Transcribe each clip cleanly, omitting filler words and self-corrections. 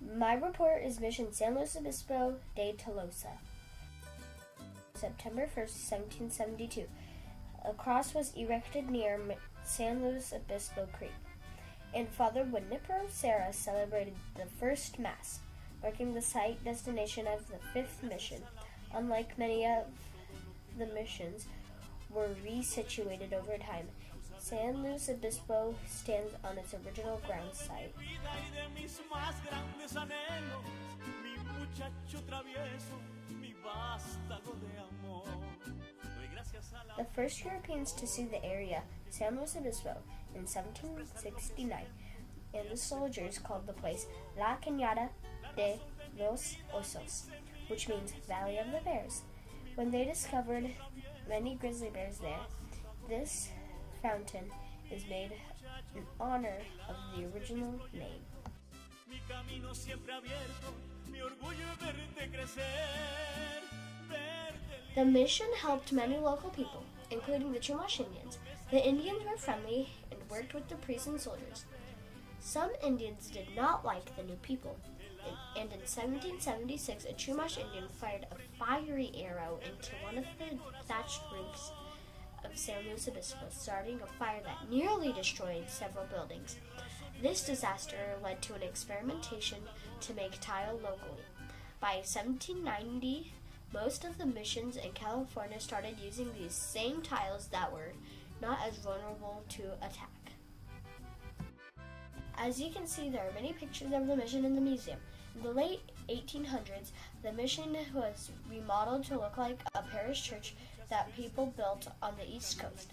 My report is Mission San Luis Obispo de Tolosa. September 1st, 1772. A cross was erected near San Luis Obispo Creek, and Father Winipro Serra celebrated the first Mass, marking the site destination of the fifth mission. Unlike many of the missions were resituated over time, San Luis Obispo stands on its original ground site. The first Europeans to see the area, San Luis Obispo, in 1769, and the soldiers called the place La Cañada de los Osos, which means Valley of the Bears. When they discovered many grizzly bears there, this fountain is made in honor of the original name. The mission helped many local people, including the Chumash Indians. The Indians were friendly and worked with the priests and soldiers. Some Indians did not like the new people, and in 1776 a Chumash Indian fired a fiery arrow into one of the thatched roofs of San Luis Obispo, starting a fire that nearly destroyed several buildings. This disaster led to an experimentation to make tile locally. By 1790, most of the missions in California started using these same tiles that were not as vulnerable to attack. As you can see, there are many pictures of the mission in the museum. In the late 1800s, the mission was remodeled to look like a parish church that people built on the East Coast.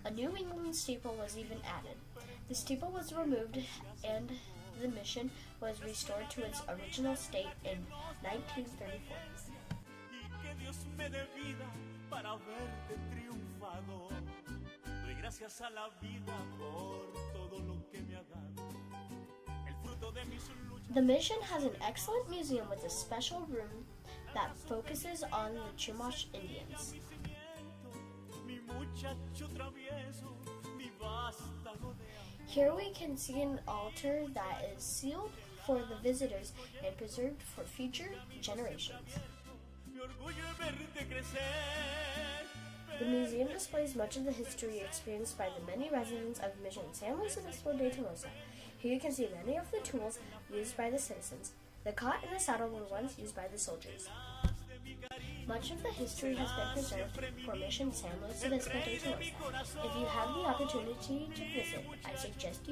A New England steeple was even added. The steeple was removed and the mission was restored to its original state in 1934. The mission has an excellent museum with a special room that focuses on the Chumash Indians. Here we can see an altar that is sealed for the visitors and preserved for future generations. The museum displays much of the history experienced by the many residents of Mission San Luis Obispo de Tolosa. Here you can see many of the tools used by the citizens. The cot and the saddle were once used by the soldiers. Much of the history has been preserved for Mission San Luis Obispo de Tolosa. If you have the opportunity to visit, I suggest you